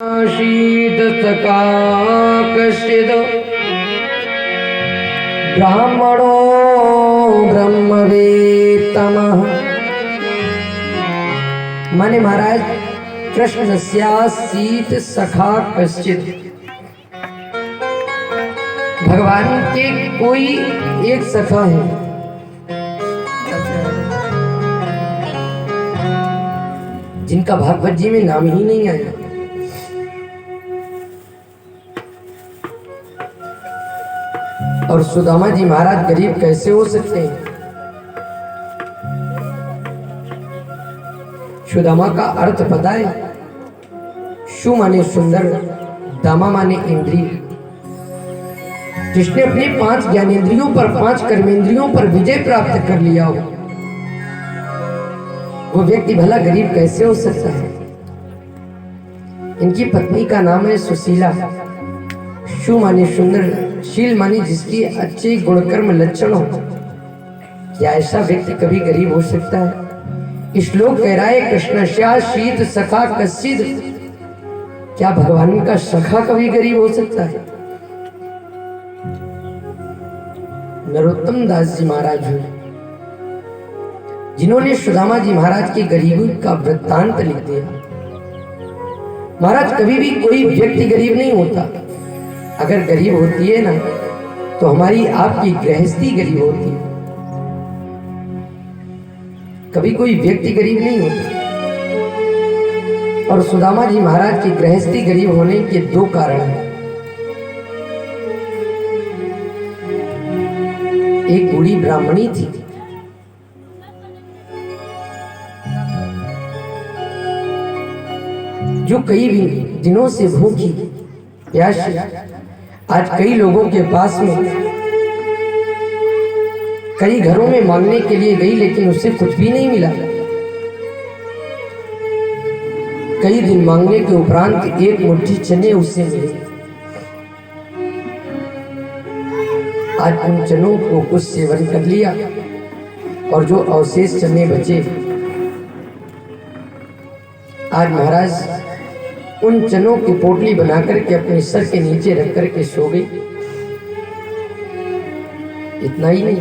शीतसका कश्चित् ब्राह्मणो ब्रह्मवेत्तमः। माने महाराज कृष्णस्यासीत सखा कश्चित्, भगवान के कोई एक सखा है। जिनका भागवत जी में नाम ही नहीं आया। और सुदामा जी महाराज गरीब कैसे हो सकते हैं? सुदामा का अर्थ पता है? शु माने सुंदर, दामा माने इंद्रिय। जिसने अपने 5 ज्ञानेंद्रियों पर 5 कर्मेंद्रियों पर विजय प्राप्त कर लिया हो, वो व्यक्ति भला गरीब कैसे हो सकता है? इनकी पत्नी का नाम है सुशीला। शु माने सुंदर, शील माने जिसकी अच्छे गुणकर्म लक्षण हो। क्या ऐसा व्यक्ति कभी गरीब हो सकता है? श्लोक कह रहा है कृष्णस्या शीत सखा कश्चित्। क्या भगवान का सखा कभी गरीब हो सकता है? नरोत्तम दास जी महाराज हुए, जिन्होंने सुदामा जी महाराज की गरीबी का वृत्तांत लिख दिया। महाराज कभी भी कोई व्यक्ति गरीब नहीं होता। अगर गरीब होती है ना, तो हमारी आपकी गृहस्थी गरीब होती है। कभी कोई व्यक्ति गरीब नहीं होता। और सुदामा जी महाराज की गृहस्थी गरीब होने के 2 कारण हैं। एक बूढ़ी ब्राह्मणी थी, जो कई दिनों से भूखी प्यासी। आज कई लोगों के पास में कई घरों में मांगने के लिए गई, लेकिन उससे कुछ भी नहीं मिला। कई दिन मांगने के उपरांत एक मुट्ठी चने उससे मिले। आज उन चनों को कुछ सेवन कर लिया और जो अवशेष चने बचे, आज महाराज उन चनों की पोटली बनाकर के अपने सर के नीचे रख करके सो गई। इतना ही नहीं,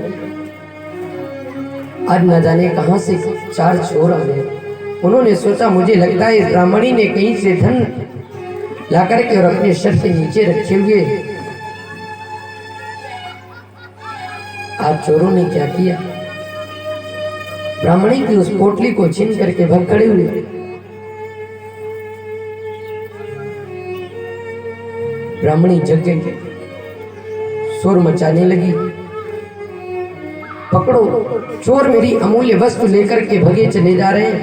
आज न जाने कहां से 4 चोर आ गए। उन्होंने सोचा, मुझे लगता है इस ब्राह्मणी ने कहीं से धन ला करके और अपने सर के नीचे रखे हुए। आज चोरों ने क्या किया? ब्राह्मणी की उस पोटली को छीन करके भग खड़े हुए। ब्राह्मणी जग गई, शोर मचाने लगी, पकड़ो, चोर मेरी अमूल्य वस्तु लेकर के भगे चले जा रहे हैं।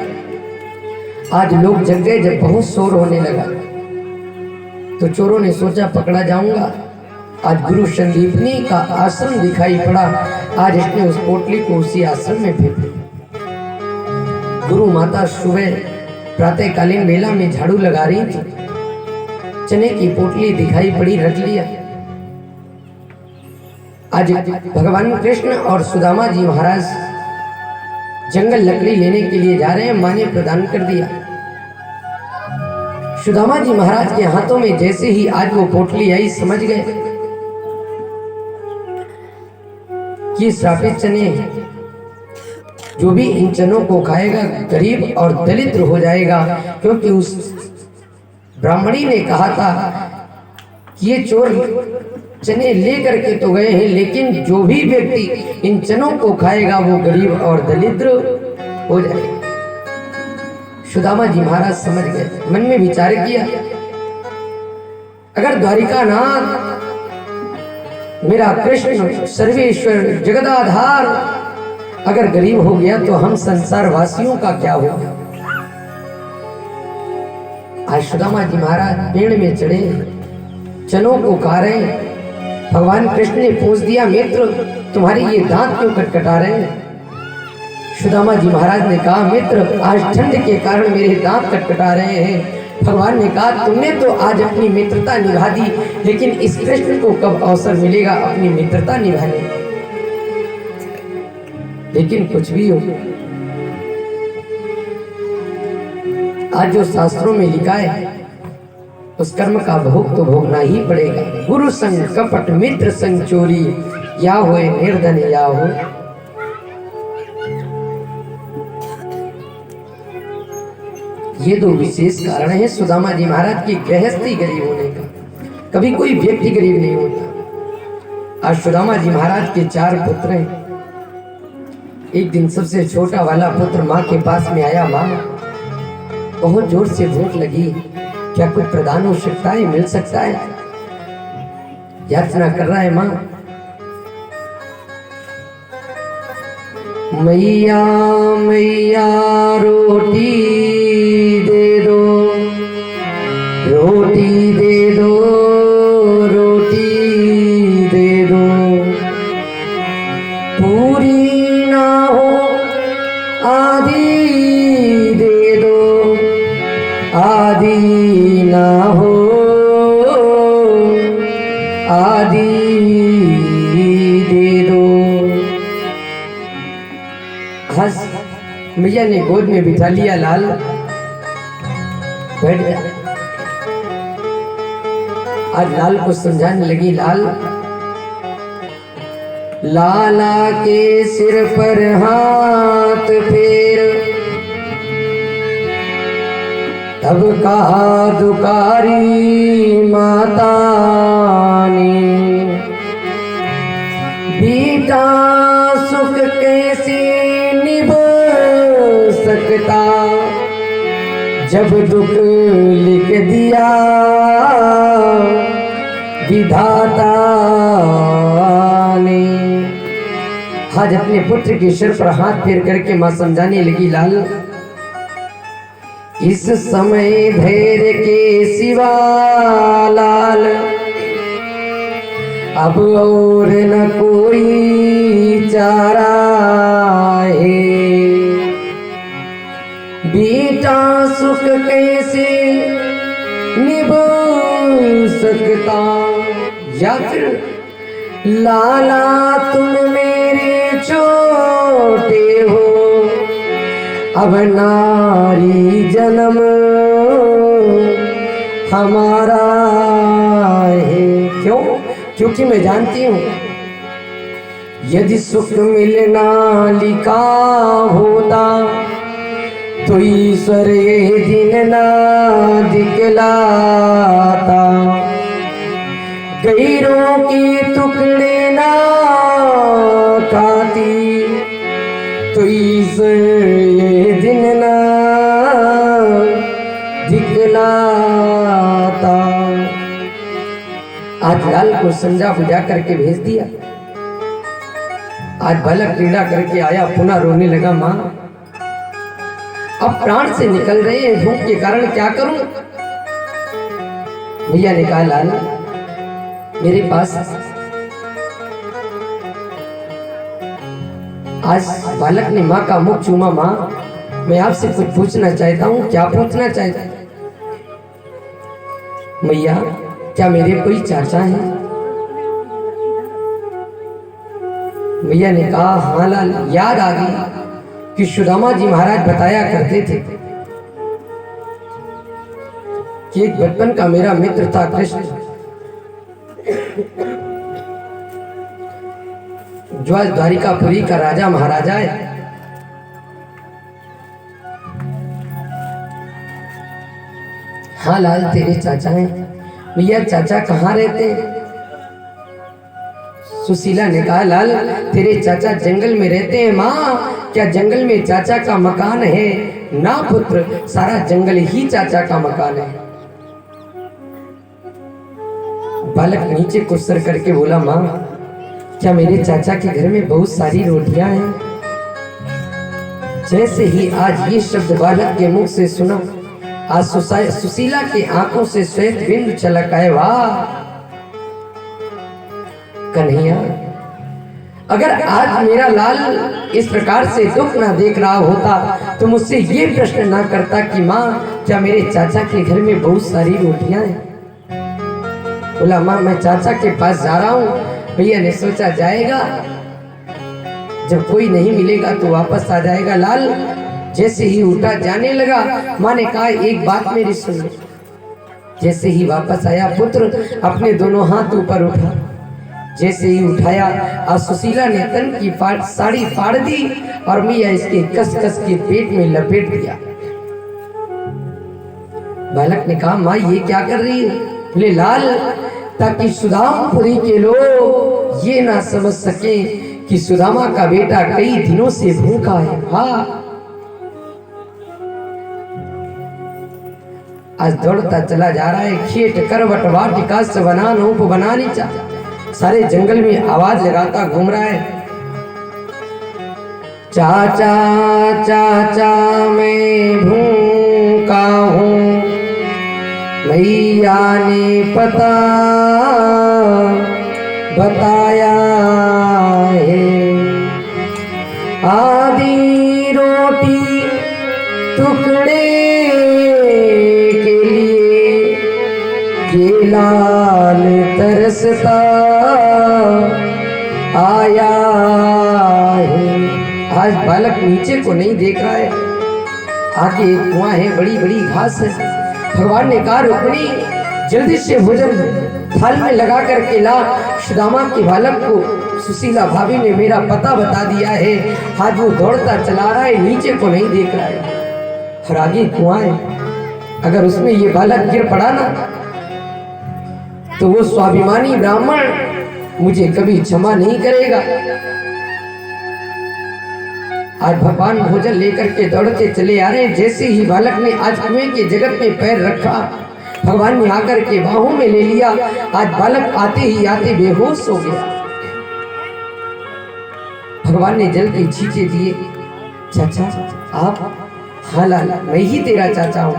आज लोग जग गए। जब बहुत शोर होने लगा तो चोरों ने सोचा पकड़ा जाऊंगा। आज गुरु संदीपनी का आश्रम दिखाई पड़ा। आज इसने उस पोटली को उसी आश्रम में फेंक दिया। गुरु माता सुबह प्रातःकालीन बेला में झाड़ू लगा रही थी। चने की पोटली दिखाई पड़ी, रख लिया। आज भगवान कृष्ण और सुदामा जी महाराज जंगल लकड़ी लेने के लिए जा रहे हैं। मां ने प्रदान कर दिया। सुदामा जी महाराज के हाथों में जैसे ही आज वो पोटली आई, समझ गए कि श्रापित चने हैं। जो भी इन चनों को खाएगा गरीब और दलित हो जाएगा। क्योंकि उस ब्राह्मणी ने कहा था कि ये चोर चने ले करके तो गए हैं, लेकिन जो भी व्यक्ति इन चनों को खाएगा वो गरीब और दरिद्र हो जाएगा। सुदामा जी महाराज समझ गए, मन में विचार किया, अगर द्वारिकानाथ मेरा कृष्ण सर्वेश्वर जगदाधार अगर गरीब हो गया, तो हम संसार वासियों का क्या होगा? आज सुदामा जी महाराज पेड़ में चढ़े, चनों को खा रहे हैं। भगवान कृष्ण ने पूछ दिया, मित्र तुम्हारे ये दांत क्यों कटकटा रहे हैं? सुदामा जी महाराज ने कहा, मित्र आज ठंड के कारण मेरे दांत कटकटा रहे हैं। भगवान ने कहा, तुमने तो आज अपनी मित्रता निभा दी, लेकिन इस कृष्ण को कब अवसर मिलेगा अपनी मित्रता निभाने? लेकिन कुछ भी हो, आज जो शास्त्रों में लिखा है उस कर्म का भोग तो भोगना ही पड़ेगा। गुरु संग कपट, मित्र संग चोरी, या होए निर्धन या हो। ये दो विशेष कारण है सुदामा जी महाराज की गृहस्थी गरीब होने का। कभी कोई व्यक्ति गरीब नहीं होता। आज सुदामा जी महाराज के 4 पुत्र हैं। एक दिन सबसे छोटा वाला पुत्र माँ के पास में आया। माँ, बहुत जोर से भूख लगी, क्या कुछ प्रदान हो सकता है, मिल सकता है? याचना कर रहा है। माँ, मैया मैया रोटी दे दो, रोटी दे दो, रोटी दे दो, पूरी ना हो आधी दे दो, आधी ना हो आधी दे दो। हंस मैया ने गोद में बिठा लिया। लाल बैठ जा। आज लाल को समझाने लगी। लाला के सिर पर हाथ फेर, तब कहा दुकारी माता ने, बेटा सुख कैसे निभ सकता, जब दुख लिख दिया विधाता ने। आज अपने पुत्र के सिर पर हाथ फेर करके मां समझाने लगी। लाल, इस समय धैर्य के सिवा लाल अब और न कोई चारा है। बेटा सुख कैसे निभ सकता, या फिर लाला तुम मेरे छोटे हो, अब नारी जन्म हमारा है। क्यों? क्योंकि मैं जानती हूँ यदि सुख मिलना लिखा होता तो ईश्वर ये दिन ना दिखलाता। गैरों के टुकड़े ना खाती तो ईश्वर ये दिन ना दिखलाता। आज लाल को समझा बुझा करके भेज दिया। आज बालक क्रीड़ा करके आया, पुनः रोने लगा। माँ, अब प्राण से निकल रहे हैं, भूख के कारण क्या करूं? भैया ने कहा, लाल मेरे पास आज बालक ने माँ का मुख चूमा। माँ, मैं आपसे कुछ पूछना चाहता हूँ। क्या पूछना चाहता है? मैया, क्या मेरे कोई चाचा है? भैया ने कहा, हाँ लाल, याद आ गई कि सुदामा जी महाराज बताया करते थे कि एक बचपन का मेरा मित्र था कृष्ण, जो आज द्वारिकापुरी का राजा महाराजा है। हाँ लाल, तेरे चाचा हैं। भैया, चाचा कहाँ रहते हैं? सुशीला ने कहा, लाल तेरे चाचा जंगल में रहते हैं। माँ, क्या जंगल में चाचा का मकान है? ना पुत्र, सारा जंगल ही चाचा का मकान है। बालक नीचे को सर करके बोला, माँ क्या मेरे चाचा के घर में बहुत सारी रोटियां हैं? जैसे ही आज ये शब्द बालक के मुख से सुना, आज सुशीला की आंखों से श्वेत बिंदु छलक आए। वाह कन्हैया, अगर आज मेरा लाल इस प्रकार से दुख ना देख रहा होता तो मुझसे ये प्रश्न ना करता कि माँ क्या मेरे चाचा के घर में बहुत सारी रोटियां हैं? बोला, माँ मैं चाचा के पास जा रहा हूँ। भैया ने सोचा जाएगा, जब कोई नहीं मिलेगा तो वापस आ जाएगा। लाल जैसे ही उठा जाने लगा, माँ ने कहा, एक बात मेरी सुन, जैसे ही वापस आया पुत्र अपने दोनों हाथ ऊपर उठा, जैसे ही उठाया आज सुशीला ने तन की साड़ी फाड़ दी और मैया इसके कस कस के पेट में लपेट दिया। बालक ने कहा माँ ये क्या कर रही है? बोले लाल, ताकि सुदामपुरी के लोग ये ना समझ सके कि सुदामा का बेटा कई दिनों से भूखा है। हाँ, आज दौड़ता चला जा रहा है, खेत करवट वाटिका सवना नूप बना नीचा, सारे जंगल में आवाज लगाता घूम रहा है। चाचा चाचा मैं भूखा हूँ, मैया ने पता बताया है, आधी रोटी टुकड़े के लिए ये लाल तरसता आया है। आज बालक नीचे को नहीं देख रहा है, आगे एक कुआं है, बड़ी बड़ी घास है। भगवान ने कहा रुक्मिणी जल्दी से भोजन थाल में लगा करके ला। सुदामा के बालक को सुशीला भाभी ने मेरा पता बता दिया है। आज वो दौड़ता चला रहा है, नीचे को नहीं देख रहा है, और आगे कुआं है। अगर उसमें ये बालक गिर पड़ा ना तो वो स्वाभिमानी ब्राह्मण मुझे कभी क्षमा नहीं करेगा। आज भगवान भोजन लेकर के दौड़ते चले आ रहे हैं। जैसे ही बालक ने आज कुएं के जगत में पैर रखा, भगवान ने आकर के बाहों में ले लिया। आज बालक आते ही आते बेहोश हो गया। भगवान ने जल के छींचे दिए। चाचा आप? हाँ लाला, मैं ही तेरा चाचा हूँ,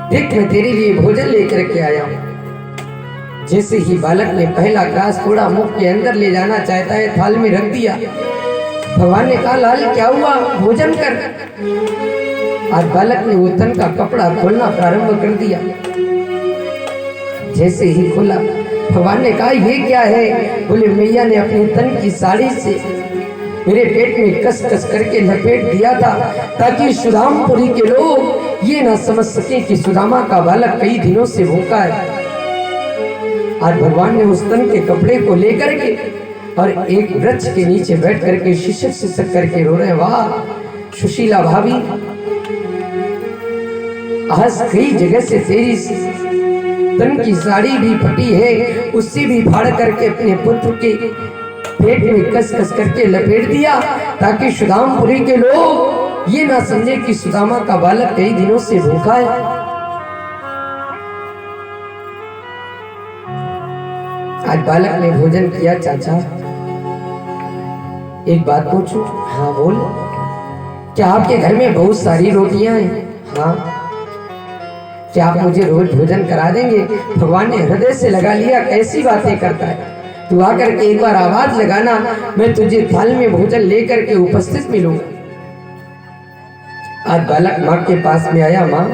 देख मैं तेरे लिए भोजन लेकर के आया हूँ। जैसे ही बालक ने पहला ग्रास थोड़ा मुख के अंदर ले जाना चाहता है, थाल में रख दिया। भगवान ने कहा लाल क्या हुआ, भोजन कर। आज बालक ने वो तन का कपड़ा खोलना प्रारंभ कर दिया। जैसे ही खोला, भगवान ने कहा ये क्या है? बोले मैया ने अपने तन की साड़ी से मेरे पेट में कस कस करके लपेट दिया था, ताकि सुदामपुरी के लोग ये ना समझ सके कि सुदामा का बालक कई दिनों से भूखा है। आज भगवान ने उस तन के कपड़े को लेकर के और एक वृक्ष के नीचे बैठ करके शिशक शिशक करके रो रहे। वाह सुशीला भाभी, आज कई जगह से तेरी तन की साड़ी भी फटी है, उससे भी फाड़ करके अपने पुत्र के पेट में कस कस करके लपेट दिया, ताकि सुदामपुरी के लोग ये ना समझे कि सुदामा का बालक कई दिनों से भूखा है। आज बालक ने भोजन किया। चाचा एक बात पूछूं? हाँ बोल। क्या आपके घर में बहुत सारी रोटियां हैं? हाँ। क्या आप मुझे रोज भोजन करा देंगे? भगवान ने हृदय से लगा लिया, कैसी बातें करता है तू, आकर के एक बार आवाज लगाना, मैं तुझे थाल में भोजन लेकर के उपस्थित मिलूंगा। आज बालक माँ के पास में आया। माँ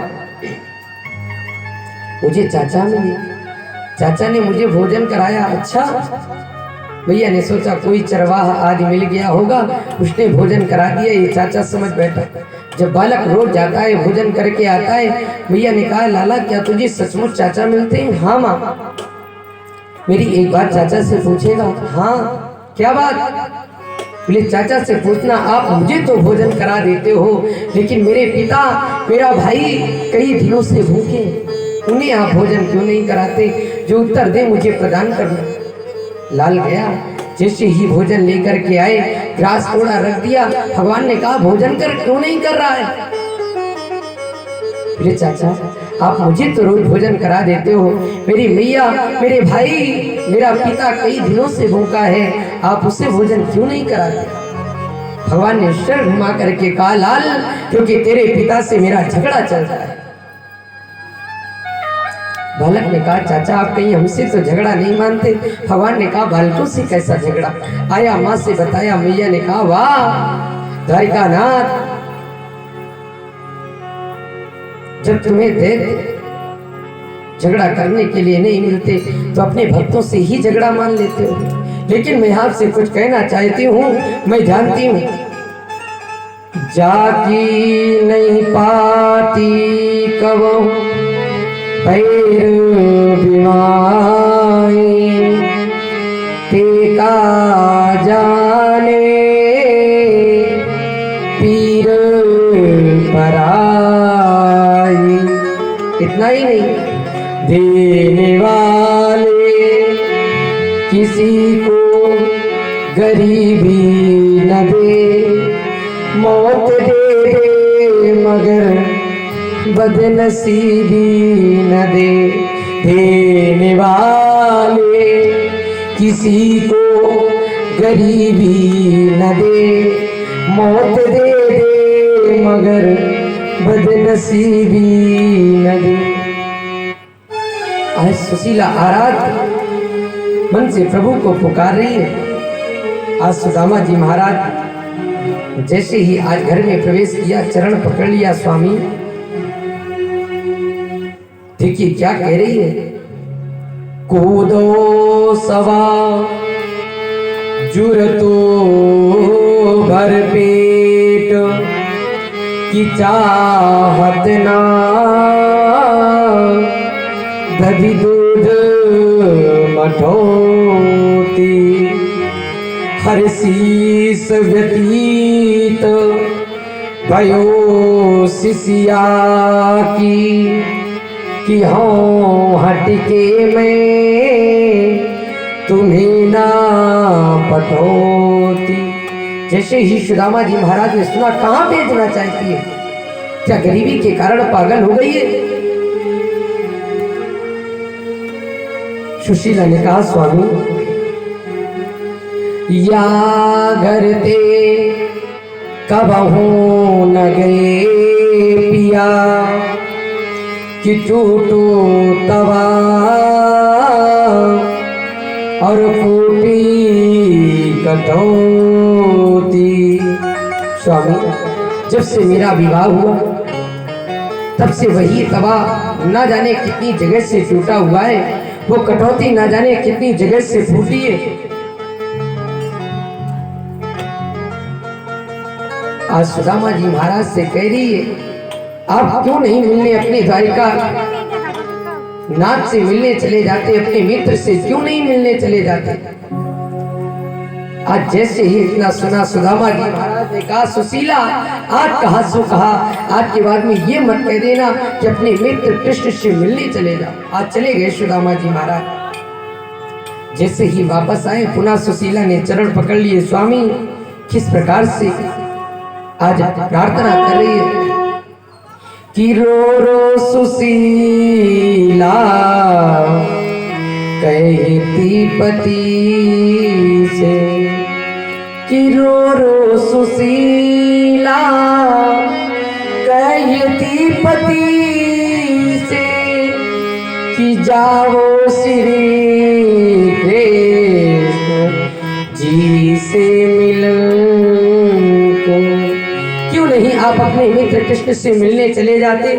मुझे चाचा मिले, चाचा ने मुझे भोजन कराया। अच्छा। भैया ने सोचा कोई चरवाहा आदि मिल गया होगा, उसने भोजन करा दिया, ये चाचा समझ बैठा। जब बालक रोज जाता है भोजन करके आता है, भैया ने कहा लाला क्या तुझे सचमुच चाचा मिलते हैं? हाँ माँ। मेरी एक बात चाचा से पूछेगा? हाँ। क्या बात? बोले चाचा से पूछना, आप मुझे तो भोजन करा देते हो, लेकिन मेरे पिता मेरा भाई कई दिनों से भूखे, उन्हें आप भोजन क्यों नहीं कराते? जो उत्तर दे मुझे प्रदान करना। लाल गया, जैसे ही भोजन लेकर के आए, ग्रास थोड़ा रख दिया। भगवान ने कहा भोजन कर, क्यों नहीं कर रहा है? बोले चाचा आप मुझे तो रोज भोजन करा देते हो, मेरी मैया मेरे भाई मेरा पिता कई दिनों से भूखा है, आप उससे भोजन क्यों नहीं कराते? भगवान ने सिर घुमा करके कहा लाल क्योंकि तेरे पिता से मेरा झगड़ा चल रहा है। बालक ने कहा चाचा आप कहीं हमसे तो झगड़ा नहीं मानते? भगवान ने कहा बालकों से कैसा झगड़ा? आया माँ से बताया। मैया ने कहा वाह द्वारिकानाथ, जब तुम्हें देख झगड़ा करने के लिए नहीं मिलते तो अपने भक्तों से ही झगड़ा मान लेते हो। लेकिन मैं आपसे कुछ कहना चाहती हूँ, मैं जानती हूँ जाकी नहीं पाती कब पैर बिमाए टेका जाने पीर पराई। इतना ही नहीं, देने वाले किसी को गरीबी न दे, मौत दे दे मगर बदनसीबी न दे। देने वाले किसी को गरीबी न दे, मौत दे दे मगर बदनसीबी न दे। आज सुशीला आराध मन से प्रभु को पुकार रही है। आज सुदामा जी महाराज जैसे ही आज घर में प्रवेश किया, चरण पकड़ लिया स्वामी। देखिए क्या कह रही है, कूदो सवा जुरतो भर पेट की चाहत ना, दधी दूध मठोती हर शीस व्यतीत भयो शिष्या की, कि हाँ हटके में तुम्हें ना पठोती। जैसे ही सुदामा जी महाराज ने सुना, कहाँ भेजना चाहती है, क्या गरीबी के कारण पागल हो गई है? सुशीला ने कहा, स्वामी या घर ते कबहू न गए पिया, कि टूटो तवा और फूटी कटौती। स्वामी जब से मेरा विवाह हुआ तब से वही तवा ना जाने कितनी जगह से टूटा हुआ है, वो कटौती ना जाने कितनी जगह से फूटी है। आज सुदामा जी महाराज से कह रही है, आप क्यों नहीं मिलने अपने द्वारिका नाथ से मिलने चले जाते, अपने मित्र से क्यों नहीं मिलने चले जाते? आज जैसे ही इतना सुना, सुदामा जी महाराज ने कहा, सुशीला आज कहा सो कहा, आज के बाद में ये मत कह देना कि अपने मित्र कृष्ण से मिलने चले जाओ। आज चले गए सुदामा जी महाराज। जैसे ही वापस आए, पुनः सुशीला ने चरण पकड़ लिए। स्वामी किस प्रकार से आज प्रार्थना कर रही है कि रो रो सुशीला कहती पति से, कि रो रो सुशीला कहती पति से, कि जाओ श्री कृष्ण जी से मिलन को। क्यों नहीं आप अपने मित्र कृष्ण से मिलने चले जाते?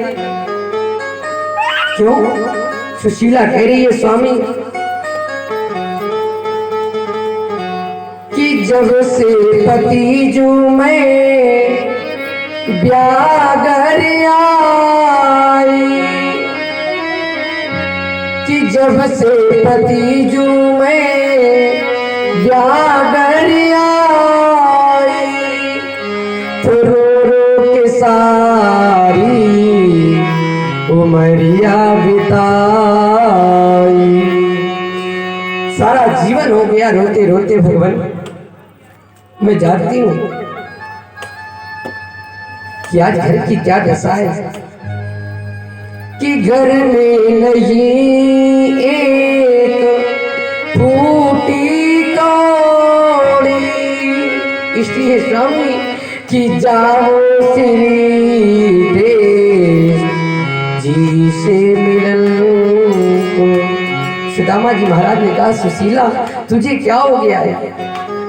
क्यों? सुशीला कह रही है, स्वामी कि जब से पति जो मैं ब्यागर आई, कि जब से पति जो मैं ब्यागर आई, तो रो रो के सारी उमरिया बिताई। सारा जीवन हो गया रोते रोते भगवान। मैं जानती हूं कि आज घर की क्या दशा है, कि घर में नहीं एक फूटी कौड़ी। इसलिए स्वामी कि जाओ श्री जी से मिलन को। सुदामा जी महाराज ने कहा, सुशीला तुझे क्या हो गया है,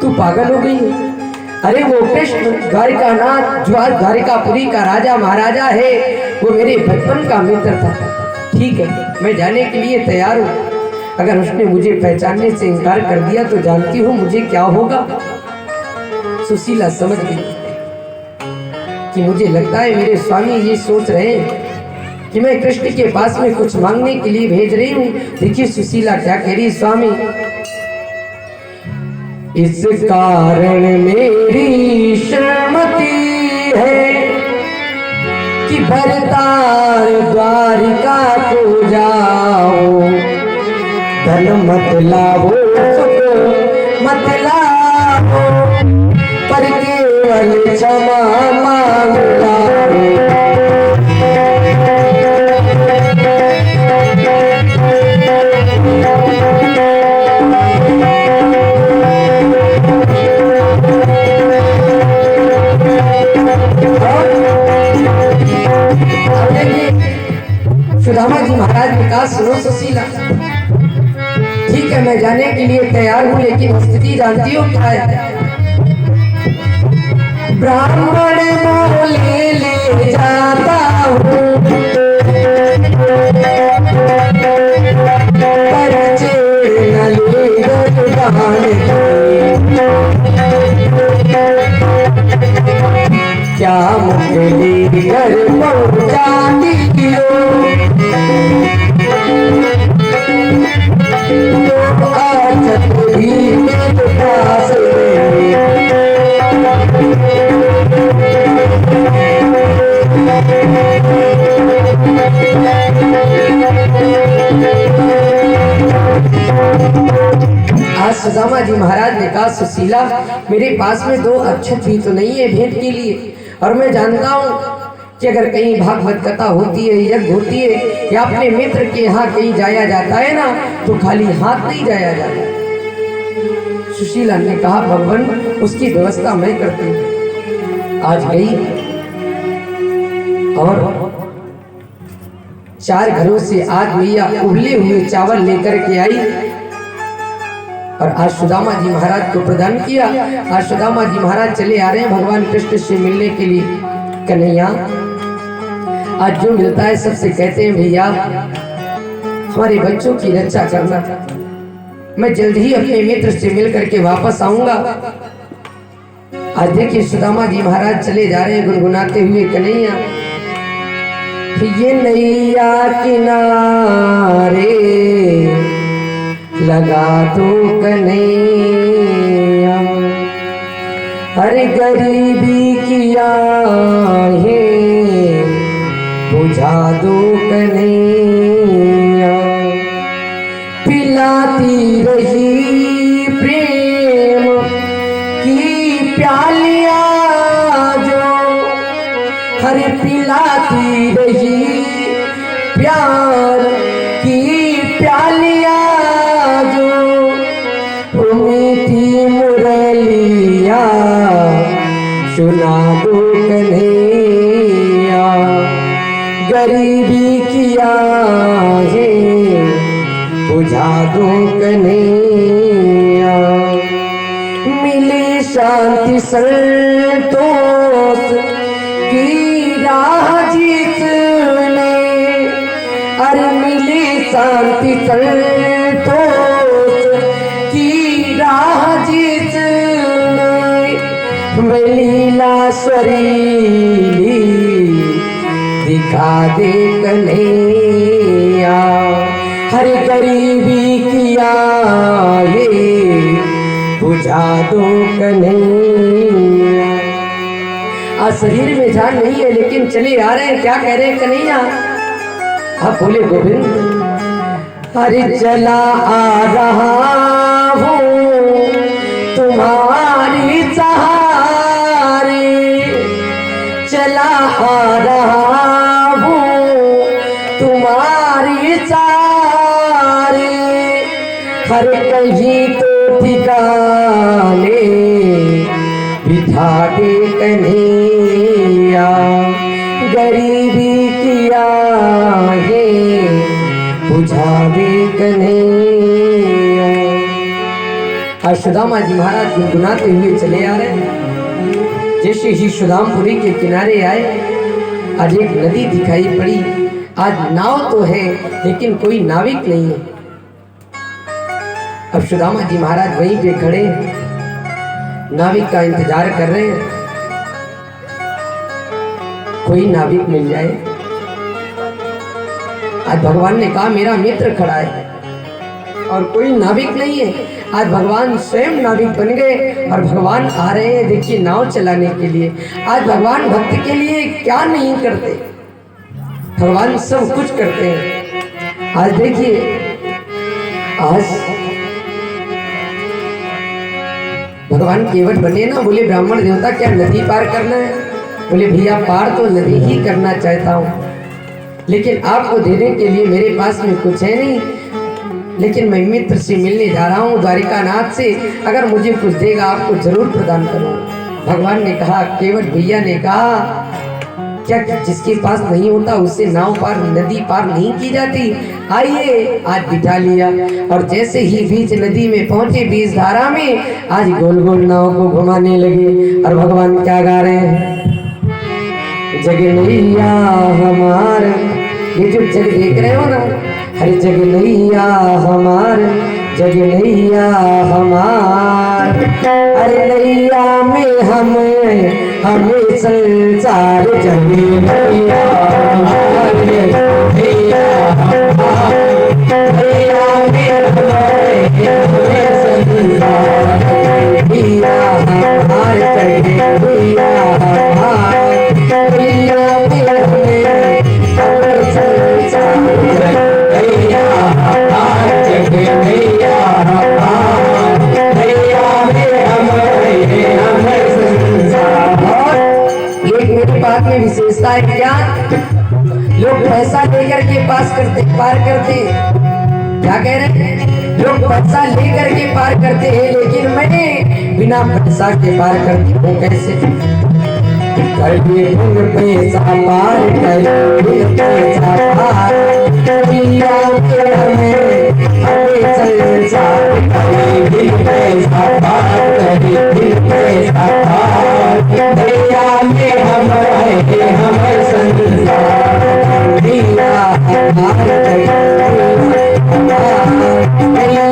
तू पागल हो गई है? अरे वो कृष्ण द्वारिकानाथ जो आज द्वारिकापुरी का राजा महाराजा है, वो मेरे बचपन का मित्र था। ठीक है, मैं जाने के लिए तैयार हूँ। अगर उसने मुझे पहचानने से इनकार कर दिया तो जानती हूँ मुझे क्या होगा। सुशीला समझ गई कि मुझे लगता है मेरे स्वामी ये सोच रहे हैं कि मैं कृष्ण के पास में कुछ मांगने के लिए भेज रही हूँ। देखिए सुशीला क्या कह रही, स्वामी इस कारण मेरी श्रीमती है कि भरतार द्वारिका को जाओ, धन मत लाओ सुख मत लाओ, पर केवल क्षमा मांग लाओ। सुदामा जी महाराज ने कहा सुनो सुशीला, ठीक है मैं जाने के लिए तैयार हूँ, लेकिन स्थिति जानती हो क्या है? ब्राह्मण बोले ले जाता हूँ, परिचय न ले क्या मुझे घर पहुँचाती हो, तो आज भी मेरे पास आज सुदामा जी महाराज ने कहा सुशीला मेरे पास में 2 अक्षत भी तो नहीं है भेंट के लिए, और मैं जानता हूँ कि अगर कहीं भागवत कथा होती है, यज्ञ होती है या अपने मित्र के यहाँ कहीं जाया जाता है ना, तो खाली हाथ नहीं जाया जाता। सुशीला ने कहा भगवान उसकी व्यवस्था मैं करती हूँ। आज गई और 4 घरों से आज मैया उबले हुए चावल लेकर के आई और आज सुदामा जी महाराज को प्रदान किया। आज सुदामा जी महाराज चले आ रहे हैं भगवान कृष्ण से मिलने के लिए। कन्हैया आज जो मिलता है सबसे कहते हैं भैया हमारे बच्चों की रक्षा करना, मैं जल्द ही अपने मित्र से मिल करके वापस आऊंगा। आज देखिए सुदामा जी महाराज चले जा रहे हैं गुनगुनाते हुए, कन्हैया ये नैया किनारे लगा दो कन्हैया, हर गरीबी किया है बुझा दो कन्हैया, पिलाती रही प्रेम की प्यालियां जो, हर पिलाती रही प्यार की प्यालियां जो, उम्मीदी मुरलिया सुना दो कन्हैया, गरीबी किया है बुझा दो कन्हैया, मिली शांति संतोष की राह जीतने, अरे मिली शांति संतोष की राह जीतने, लीला स्वरीली दिखा दे कन्हैया, हर गरीबी किया ये बुझा दो कन्हैया। आज शरीर में जान नहीं है लेकिन चले आ रहे हैं, क्या कह रहे हैं कन्हैया? आप बोले गोविंद, अरे चला आ रहा हूँ तुम्हारी सहारे, चला आ रहा हूँ तुम्हारी सहारे, हर कहीं तो ठिकाने बिठा दे कन्हैया, गरीबी किया है बुझा दे कन्हैया। आज सुदामा जी महाराज गुनगुनाते हुए चले आ रहे हैं। जैसे ही सुदामपुरी के किनारे आए आज एक नदी दिखाई पड़ी। आज नाव तो है लेकिन कोई नाविक नहीं है। अब सुदामा जी महाराज वहीं पे खड़े नाविक का इंतजार कर रहे हैं, कोई नाविक मिल जाए। आज भगवान ने कहा मेरा मित्र खड़ा है और कोई नाविक नहीं है। आज भगवान स्वयं नाविक बन गए और भगवान आ रहे हैं, देखिए नाव चलाने के लिए। आज भगवान भक्त के लिए क्या नहीं करते, भगवान सब कुछ करते हैं। आज देखिए, आज भगवान केवट बने ना, बोले ब्राह्मण देवता क्या नदी पार करना है? बोले भैया पार तो नदी ही करना चाहता हूँ, लेकिन आपको देने के लिए मेरे पास में कुछ है नहीं, लेकिन मैं मित्र से मिलने जा रहा हूँ द्वारिकानाथ से, अगर मुझे कुछ देगा आपको जरूर प्रदान करूँगा। भगवान ने कहा, केवट भैया ने कहा क्या जिसके पास नहीं होता उससे नाव पार नदी पार नहीं की जाती? आइए, आज बिठा लिया और जैसे ही बीच नदी में पहुंचे, बीच धारा में, आज गोल गोल नाव को घुमाने लगे। और भगवान क्या गा रहे हैं? जगनैया हमार, ये जो जग देख रहे हो ना, हर जगनैया हमार, जगनैया हमार, अरे नैया में हमें संसार जगनैया हमार, नैया हमार, नैया में हमें संसार जगनैया हमार, जगनैया हमार, नैया में हमें संसार जगनैया हमार, जगनैया हमार, नैया में हमें संसार। एक मेरी बात में विशेषता है क्या? लोग पैसा लेकर के पार करते, क्या कह रहे हैं? लोग पैसा लेकर के पार करते हैं, लेकिन मैं बिना पैसा के पार करती हूँ। कैसे? करके बिन पैसा पार, करके बिन पैसा पार, नैया में हमें संसार, करके बिन पैसा पार, करके बिन पैसा पार, नैया में हमें संसार, नैया हमार, नैया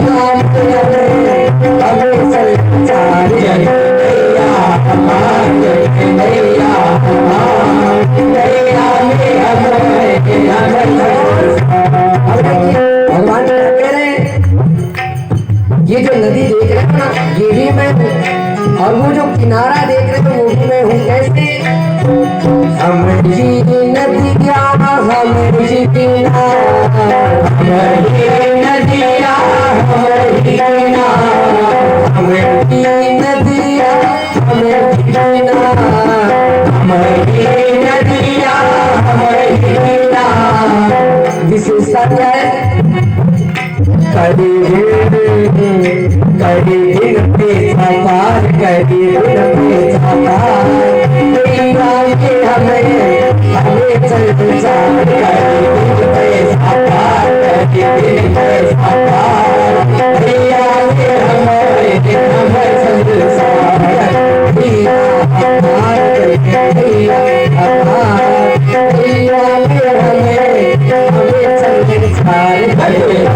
हमें संसार, नैया हमार, नैया हमार, नैया में भगवान क्या कह रहे हैं? ये जो नदी देख रहे हो ना, ये भी मैं हूँ, और वो जो किनारा देख रहे हो वो भी मैं हूँ। कैसे? हमारी नदिया, हमारी किनारा, हमारी नदिया, हमारी किनारा, हमारी नदिया, हमारी किनारा, हमारी नदिया, हमारी किनारा। विशेषता क्या है? कभी दिन पैसा पार, कभी दिन पैसा पार, नैया में हमें संसार, कभी दिन पैसा पार, कभी दिन पैसा पार, नैया में हमें संसार, नैया हमार, नैया हमार, नैया में हमें संसार, नैया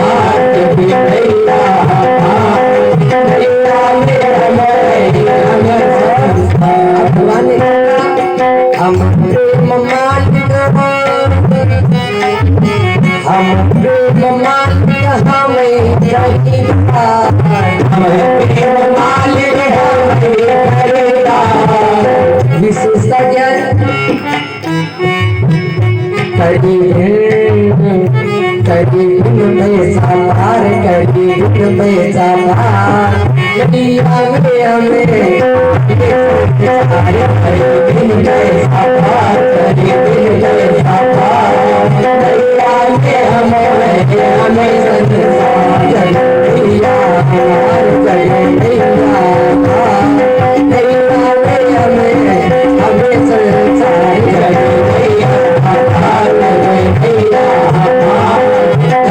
हमार, नैया हमार, नैया में हमें संसार। भगवान ने कहा, हम प्रेम मालिक, हम प्रेम मालिक, हमें खरीदार, हम प्रेम मालिक, हमें खरीदार। विशेषता क्या है? कभी दिन पैसा पार, कभी दिन पैसा पार, नैया में हमें संसार, कभी दिन पैसा पार, कभी दिन पैसा पार, नैया में हमें संसार, नैया हमार, नैया हमार, नैया में हमें संसार, नैया हमार, नैया हमार,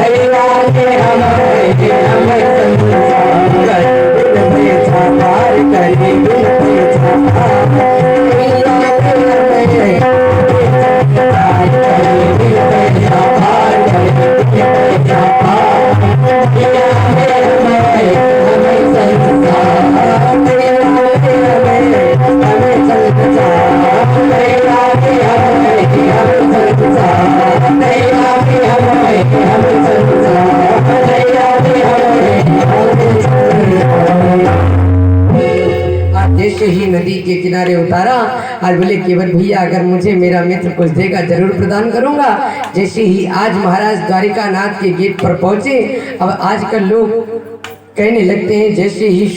नैया में हमें संसार, बिन पैसा पार, कभी बिन पैसा पार, नैया में हमें संसार, कभी बिन पैसा पार, कभी बिन पैसा पार, नैया में हमें संसार। जैसे ही नदी के किनारे उतारा। आज बोले केवल भैया अगर मुझे मेरा मित्र कुछ देगा जरूर प्रदान करूंगा। जैसे ही आज महाराज द्वारिकानाथ के गेट पर पहुंचे, अब आजकल लोग कहने लगते हैं जैसे ही